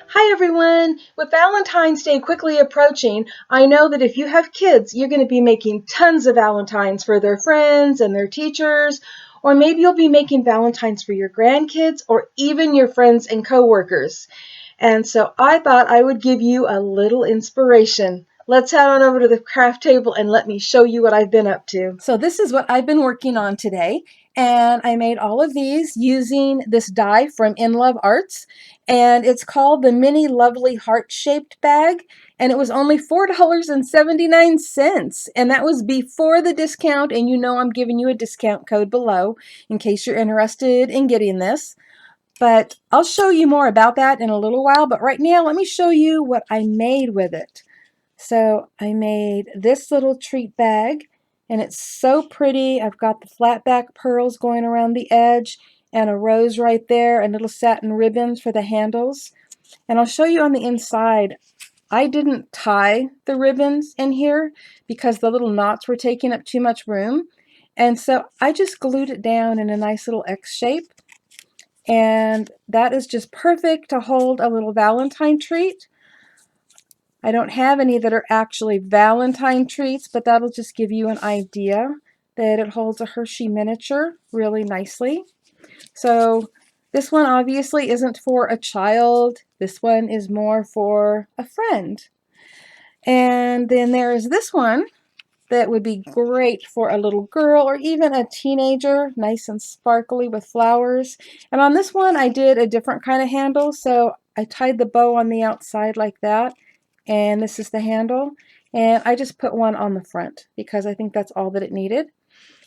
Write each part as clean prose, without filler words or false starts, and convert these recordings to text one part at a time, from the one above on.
Hi everyone! With Valentine's Day quickly approaching, I know that if you have kids, you're going to be making tons of Valentines for their friends and their teachers, or maybe you'll be making Valentines for your grandkids or even your friends and coworkers. And so I thought I would give you a little inspiration. Let's head on over to the craft table and let me show you what I've been up to. So this is what I've been working on today. And I made all of these using this die from In Love Arts. And it's called the Mini Lovely Heart-Shaped Bag. And it was only $4.79. And that was before the discount. And you know I'm giving you a discount code below in case you're interested in getting this. But I'll show you more about that in a little while. But right now, let me show you what I made with it. So I made this little treat bag, and it's so pretty. I've got the flat back pearls going around the edge and a rose right there and little satin ribbons for the handles. And I'll show you on the inside. I didn't tie the ribbons in here because the little knots were taking up too much room. And so I just glued it down in a nice little X shape. And that is just perfect to hold a little Valentine treat. I don't have any that are actually Valentine treats, but that'll just give you an idea that it holds a Hershey miniature really nicely. So this one obviously isn't for a child. This one is more for a friend. And then there is this one that would be great for a little girl or even a teenager, nice and sparkly with flowers. And on this one, I did a different kind of handle. So I tied the bow on the outside like that. And this is the handle. And I just put one on the front because I think that's all that it needed.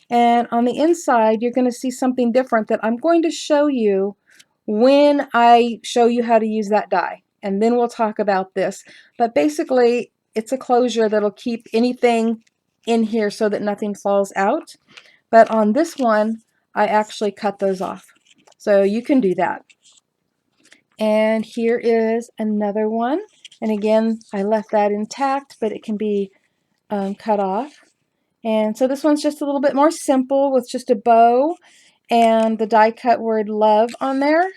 And on the inside, you're going to see something different that I'm going to show you when I show you how to use that die. And then we'll talk about this. But basically, it's a closure that'll keep anything in here so that nothing falls out. But on this one, I actually cut those off. So you can do that. And here is another one. And again, I left that intact, but it can be cut off. And so this one's just a little bit more simple with just a bow and the die cut word love on there.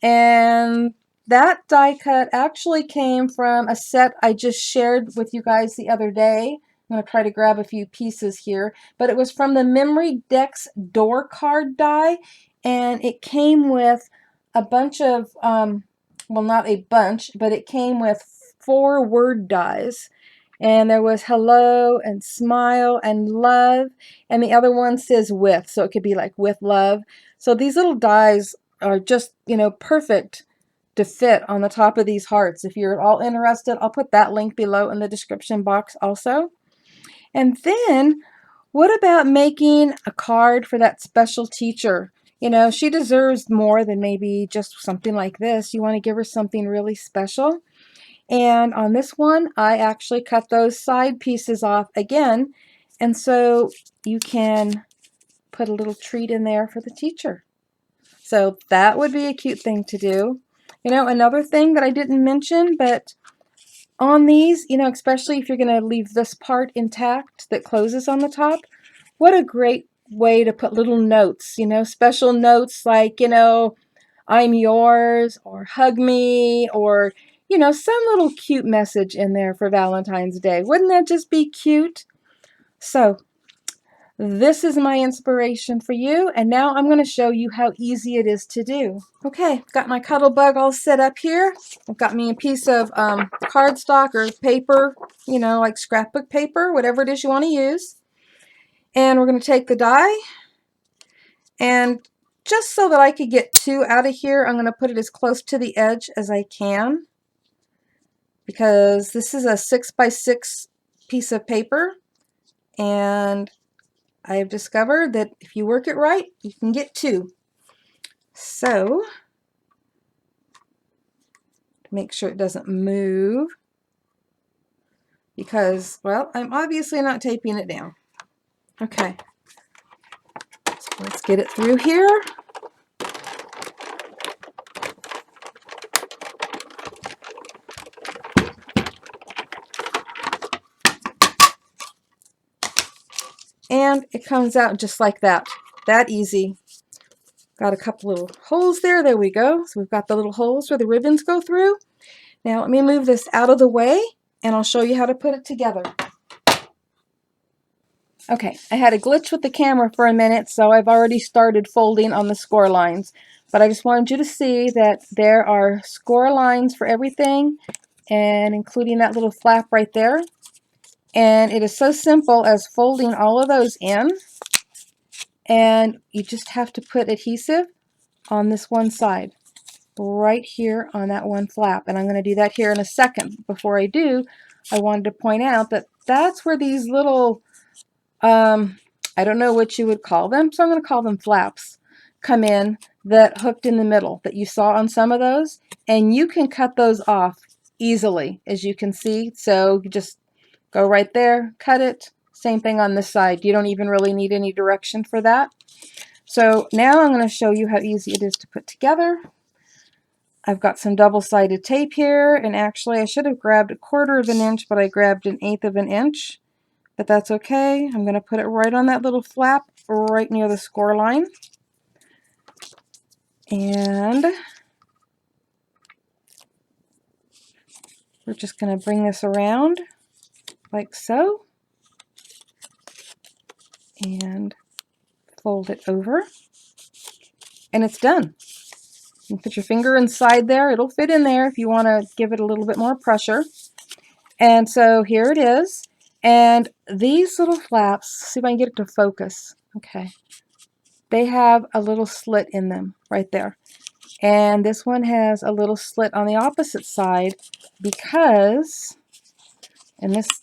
And that die cut actually came from a set I just shared with you guys the other day. I'm going to try to grab a few pieces here, but it was from the Memory Decks door card die, and it came with a bunch of, well, not a bunch, but it came with 4 word dies. And there was hello and smile and love, and the other one says with, so it could be like with love. So these little dies are just, perfect to fit on the top of these hearts. If you're all interested, I'll put that link below in the description box also. And then, what about making a card for that special teacher? She deserves more than maybe just something like this. You want to give her something really special. And on this one, I actually cut those side pieces off again. And so you can put a little treat in there for the teacher. So that would be a cute thing to do. Another thing that I didn't mention, but on these, especially if you're going to leave this part intact that closes on the top, what a great way to put little notes, special notes like, I'm yours, or hug me, or, some little cute message in there for Valentine's Day. Wouldn't that just be cute? So this is my inspiration for you, and now I'm going to show you how easy it is to do. Okay, got my cuddle bug all set up here. I've got me a piece of cardstock or paper, like scrapbook paper, whatever it is you want to use. And we're going to take the die, and just so that I could get 2 out of here, I'm going to put it as close to the edge as I can, because this is a 6x6 piece of paper, and I have discovered that if you work it right, you can get 2. So, make sure it doesn't move, because, well, I'm obviously not taping it down. Okay, so let's get it through here. And it comes out just like that. That easy. Got a couple little holes there. There we go. So we've got the little holes where the ribbons go through. Now let me move this out of the way and I'll show you how to put it together. Okay, I had a glitch with the camera for a minute, so I've already started folding on the score lines. But I just wanted you to see that there are score lines for everything, and including that little flap right there. And it is so simple as folding all of those in, and you just have to put adhesive on this one side, right here on that one flap. And I'm going to do that here in a second. Before I do, I wanted to point out that that's where these little I don't know what you would call them, so I'm going to call them flaps, come in, that hooked in the middle that you saw on some of those, and you can cut those off easily, as you can see. So you just go right there, cut it. Same thing on this side. You don't even really need any direction for that. So now I'm going to show you how easy it is to put together. I've got some double-sided tape here, and actually I should have grabbed 1/4 of an inch, but I grabbed 1/8 of an inch. But that's okay. I'm going to put it right on that little flap right near the score line. And we're just going to bring this around like so. And fold it over. And it's done. You put your finger inside there. It'll fit in there if you want to give it a little bit more pressure. And so here it is. And these little flaps, see if I can get it to focus. Okay. They have a little slit in them right there. And this one has a little slit on the opposite side because, and this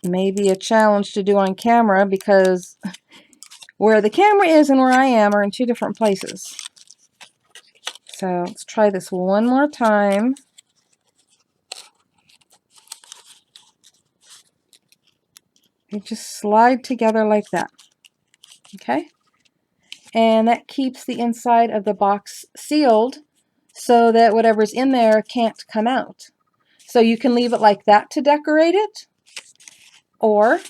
may be a challenge to do on camera because where the camera is and where I am are in two different places. So let's try this one more time. They just slide together like that. Okay? And that keeps the inside of the box sealed so that whatever's in there can't come out. So you can leave it like that to decorate it, or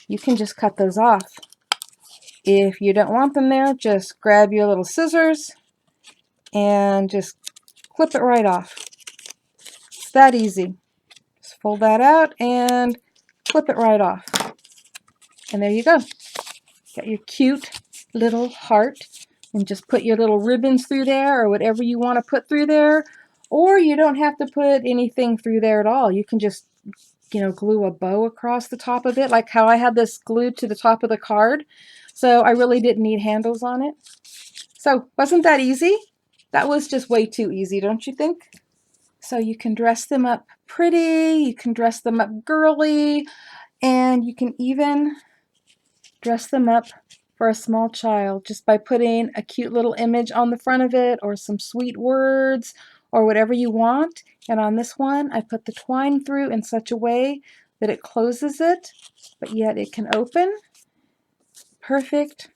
you can just cut those off. If you don't want them there, just grab your little scissors and just clip it right off. It's that easy. Just fold that out and clip it right off. And there you go. Got your cute little heart. And just put your little ribbons through there or whatever you want to put through there. Or you don't have to put anything through there at all. You can just, glue a bow across the top of it, like how I had this glued to the top of the card. So I really didn't need handles on it. So wasn't that easy? That was just way too easy, don't you think? So you can dress them up pretty, you can dress them up girly, and you can even dress them up for a small child just by putting a cute little image on the front of it or some sweet words or whatever you want. And on this one, I put the twine through in such a way that it closes it, but yet it can open. Perfect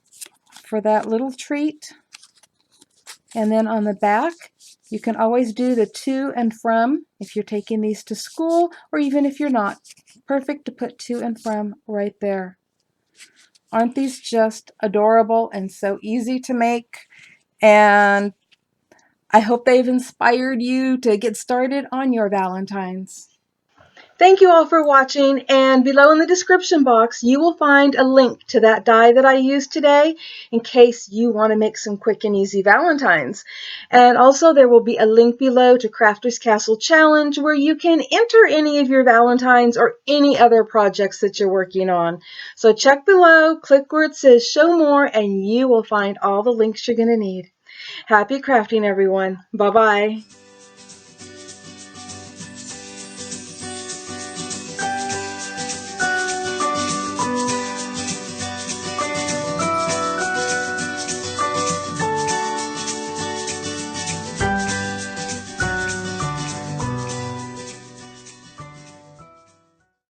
for that little treat. And then on the back, you can always do the to and from if you're taking these to school, or even if you're not. Perfect to put to and from right there. Aren't these just adorable and so easy to make? And I hope they've inspired you to get started on your Valentines. Thank you all for watching, and below in the description box you will find a link to that die that I used today in case you want to make some quick and easy Valentines. And also there will be a link below to Crafter's Castle Challenge where you can enter any of your Valentines or any other projects that you're working on. So check below, click where it says show more, and you will find all the links you're going to need. Happy crafting, everyone. Bye-bye.